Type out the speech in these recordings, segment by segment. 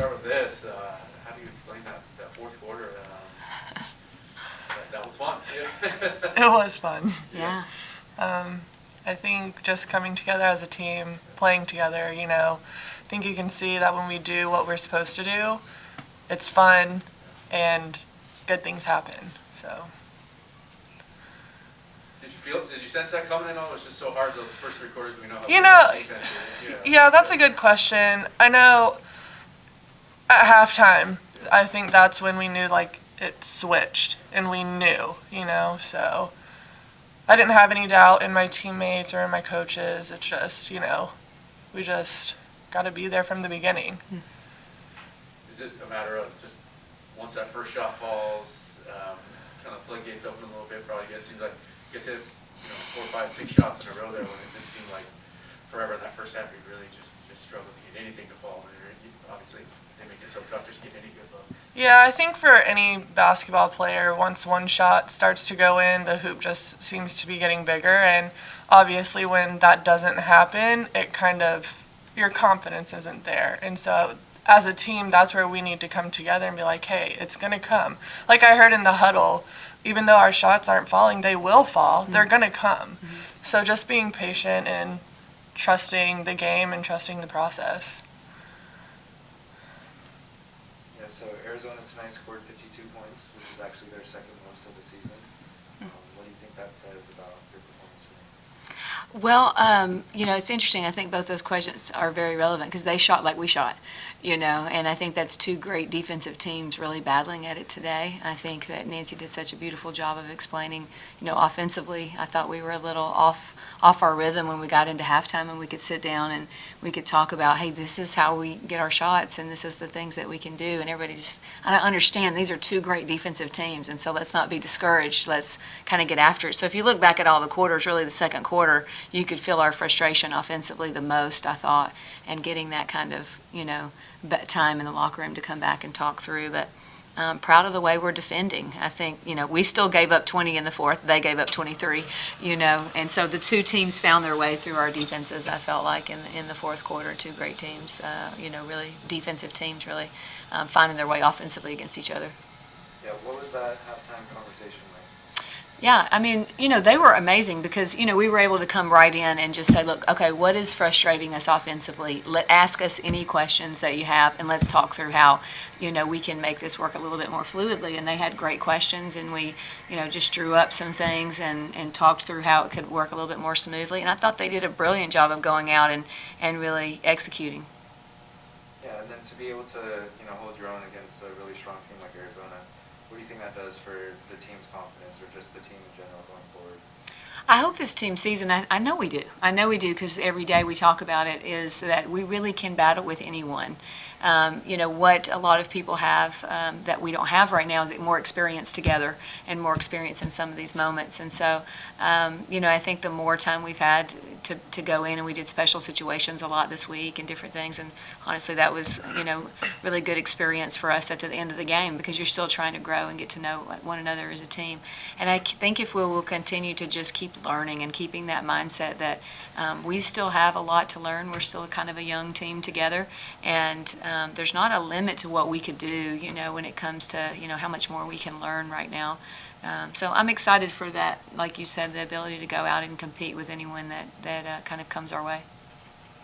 start with this. How do you explain that fourth quarter? That was fun. It was fun. Yeah. I think just coming together as a team, playing together, I think you can see that when we do what we're supposed to do, it's fun and good things happen. So. Did you sense that coming in? It was just so hard those first 3 quarters. We know how defense is. Yeah, that's a good question. I know at halftime, I think that's when we knew it switched, and we knew, so I didn't have any doubt in my teammates or in my coaches. It's just, we just got to be there from the beginning. Is it a matter of just once that first shot falls, kind of floodgates open a little bit? Probably, I guess hit 4, 5, 6 shots in a row there when it just seemed like forever in that first half. You really just struggled to get anything to fall. Obviously, they make it so tough just to get any good looks. Yeah, I think for any basketball player, once one shot starts to go in, the hoop just seems to be getting bigger. And obviously, when that doesn't happen, it your confidence isn't there. And so as a team, that's where we need to come together and be like, hey, it's going to come. Like I heard in the huddle, even though our shots aren't falling, they will fall. They're going to come. So just being patient and trusting the game and trusting the process. Yeah, so Arizona tonight scored 52 points, which is actually their second most of the season. What do you think that says about their performance tonight? Well, it's interesting. I think both those questions are very relevant because they shot like we shot, and I think that's 2 great defensive teams really battling at it today. I think that Nancy did such a beautiful job of explaining, offensively, I thought we were a little off our rhythm when we got into halftime, and we could sit down and we could talk about, hey, this is how we get our shots and this is the things that we can do. And everybody I understand these are 2 great defensive teams, and so let's not be discouraged. Let's kind of get after it. So if you look back at all the quarters, really the second quarter, you could feel our frustration offensively the most, I thought, and getting that kind of, time in the locker room to come back and talk through. But I'm proud of the way we're defending. I think, we still gave up 20 in the fourth. They gave up 23, and so the 2 teams found their way through our defenses, I felt like, in the fourth quarter. 2 great teams, really defensive teams really finding their way offensively against each other. Yeah, what was that halftime conversation like? Yeah, I mean, they were amazing because, we were able to come right in and just say, look, okay, what is frustrating us offensively? Ask us any questions that you have, and let's talk through how, we can make this work a little bit more fluidly. And they had great questions, and we, just drew up some things and talked through how it could work a little bit more smoothly. And I thought they did a brilliant job of going out and really executing. Yeah, and then to be able to, hold your own against a really strong team like Arizona, what do you think that does for the team's confidence or just the team in general going forward? I hope this team sees, and I know we do. I know we do because every day we talk about it, is that we really can battle with anyone. What a lot of people have that we don't have right now is more experience together and more experience in some of these moments. And so, I think the more time we've had to go in, and we did special situations a lot this week and different things, and honestly that was, really good experience for us at the end of the game because you're still trying to grow and get to know one another as a team. And I think if we will continue to just keep learning and keeping that mindset that we still have a lot to learn, we're still kind of a young team together, and there's not a limit to what we could do, when it comes to, how much more we can learn right now. So I'm excited for that, like you said, the ability to go out and compete with anyone that kind of comes our way.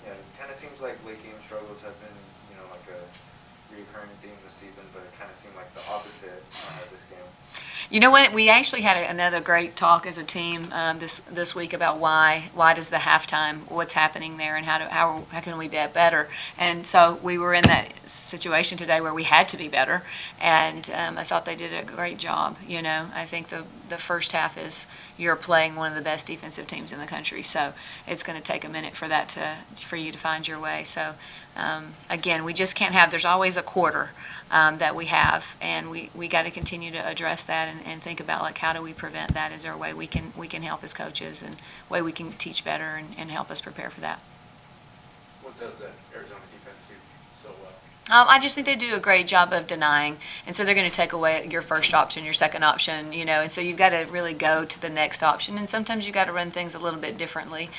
Yeah, it kind of seems like late game struggles have been, like a recurring theme this season, but it kind of seemed like the opposite this game. You know what? We actually had another great talk as a team this week about why does the halftime, what's happening there, and how can we be better. And so we were in that situation today where we had to be better, and I thought they did a great job. I think the first half is you're playing one of the best defensive teams in the country, so it's going to take a minute for you to find your way. So again, we just can't have. There's always a quarter. That we have, and we got to continue to address that and think about like how do we prevent that? Is there a way we can help as coaches and way we can teach better and help us prepare for that? What does that Arizona defense do so well? I just think they do a great job of denying, and so they're going to take away your first option, your second option, and so you've got to really go to the next option, and sometimes you've got to run things a little bit differently.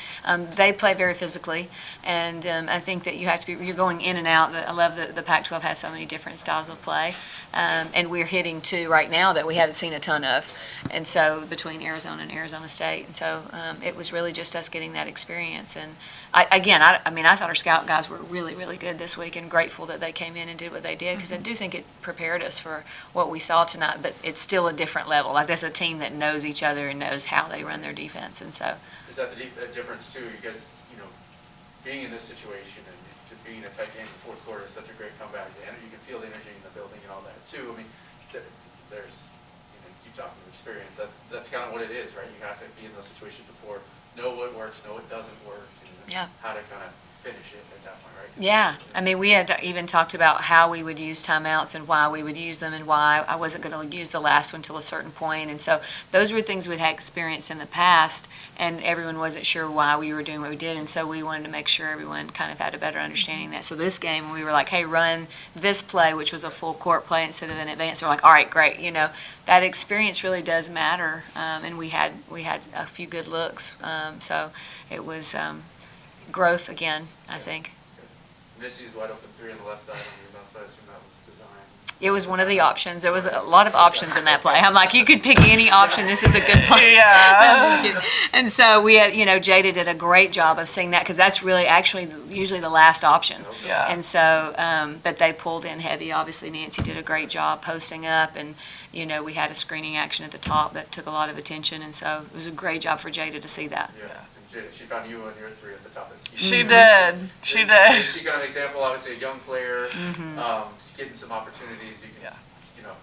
They play very physically, and I think that you have to be, you're going in and out. I love that the Pac-12 has so many different styles of play, and we're hitting two right now that we haven't seen a ton of, and so between Arizona and Arizona State, and so it was really just us getting that experience. And I thought our scout guys were really, really good this week, and grateful that they came in and did what they did, because I do think it prepared us for what we saw tonight, but it's still a different level. Like, that's a team that knows each other and knows how they run their defense, and so. Is that the difference too? You guys, being in this situation and just being a tight game in the fourth quarter is such a great comeback. And you can feel the energy in the building and all that too. I mean, there's, you keep talking about experience. That's kind of what it is, right? You have to be in those situations before, know what works, know what doesn't work, and how to kind of finish it at that point, right? Yeah, I mean, we had even talked about how we would use timeouts and why we would use them, and why I wasn't going to use the last one till a certain point. And so those were things we'd had experienced in the past, and everyone wasn't sure why we were doing what we did. And so we wanted to make sure everyone kind of had a better understanding of that. So this game, we were like, hey, run this play, which was a full court play instead of an advance. We're like, all right, great. That experience really does matter. And we had a few good looks. So it was growth again, I think. Missy's wide open three on the left side on the rebound, so I assume that was design. It was one of the options. There was a lot of options in that play. I'm like, you could pick any option. This is a good play. Yeah. I'm just kidding. And so we had, Jada did a great job of seeing that, because that's really actually usually the last option. Yeah. And so, but they pulled in heavy. Obviously, Nancy did a great job posting up, and we had a screening action at the top that took a lot of attention, and so it was a great job for Jada to see that. Yeah. She found you on your three at the top of the key. She did. She did. She got an example, obviously a young player, just getting some opportunities. You can,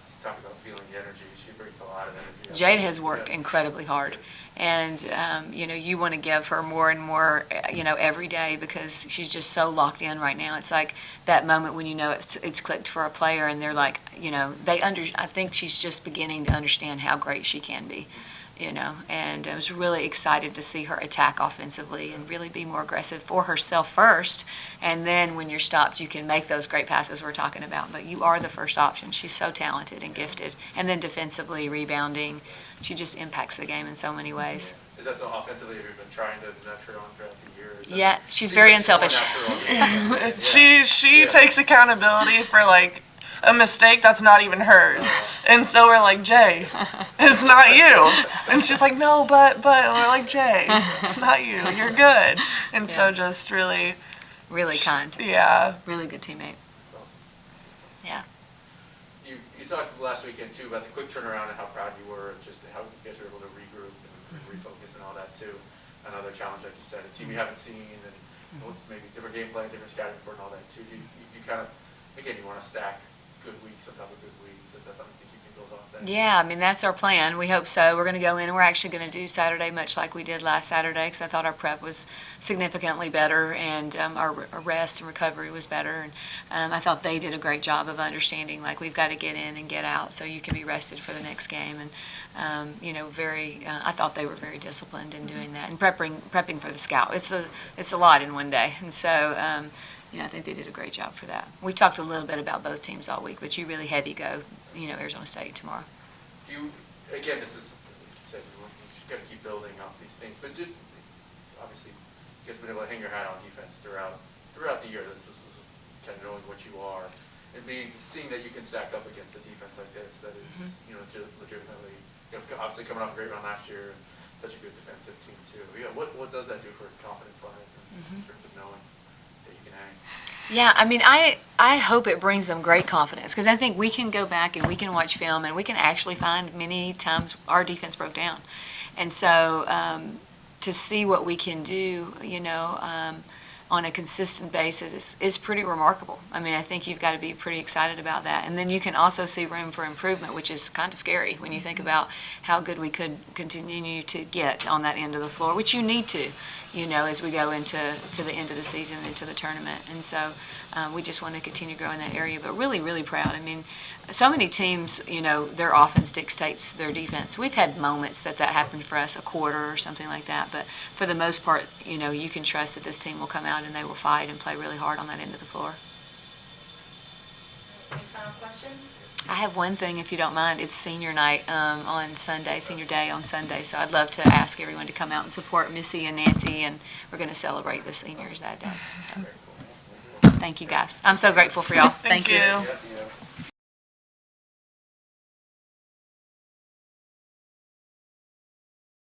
just talk about feeling the energy. She brings a lot of energy. Jada has worked incredibly hard, and you want to give her more and more, every day, because she's just so locked in right now. It's like that moment when it's clicked for a player, and they're like, I think she's just beginning to understand how great she can be. And I was really excited to see her attack offensively and really be more aggressive for herself first. And then when you're stopped, you can make those great passes we're talking about. But you are the first option. She's so talented and gifted. And then defensively, rebounding, she just impacts the game in so many ways. Is that so offensively? Have you been trying to nurture on throughout the year? Yeah, she's very unselfish. She takes accountability for, a mistake that's not even hers. And so we're like, Jay, it's not you. And she's like, no, but. And we're like, Jay, it's not you. You're good. And so just really. Really kind. Yeah. Really good teammate. Yeah. You talked last weekend, too, about the quick turnaround and how proud you were, and just how you guys were able to regroup and refocus and all that, too. Another challenge, like you said, a team you haven't seen, and maybe different game plan, different scouting report and all that, too. You kind of, again, you want to stack good weeks on top of good weeks. Is that something you think you can build off that? Yeah, I mean, that's our plan. We hope so. We're going to go in, and we're actually going to do Saturday much like we did last Saturday, because I thought our prep was significantly better, and our rest and recovery was better. And I thought they did a great job of understanding, we've got to get in and get out so you can be rested for the next game. And, I thought they were very disciplined in doing that and prepping for the scout. It's a lot in one day. And so, I think they did a great job for that. We've talked a little bit about both teams all week, but you really heavy go, Arizona State tomorrow. Again, this is, like you said, you've got to keep building off these things, but just, obviously, you guys have been able to hang your hat on defense throughout the year. This was kind of knowing what you are, and seeing that you can stack up against a defense like this that is, legitimately, obviously coming off a great run last year, such a good defensive team, too. What does that do for confidence-wise in terms of knowing that you can hang? Yeah, I mean, I hope it brings them great confidence, because I think we can go back and we can watch film and we can actually find many times our defense broke down. And so to see what we can do, on a consistent basis is pretty remarkable. I mean, I think you've got to be pretty excited about that. And then you can also see room for improvement, which is kind of scary when you think about how good we could continue to get on that end of the floor, which you need to, as we go into the end of the season and into the tournament. And so we just want to continue growing that area, but really, really proud. I mean, so many teams, their offense dictates their defense. We've had moments that happened for us, a quarter or something like that, but for the most part, you can trust that this team will come out and they will fight and play really hard on that end of the floor. Any final questions? I have one thing, if you don't mind. It's senior night on Sunday, senior day on Sunday. So I'd love to ask everyone to come out and support Missy and Nancy, and we're going to celebrate the seniors that day. So, thank you, guys. I'm so grateful for y'all. Thank you.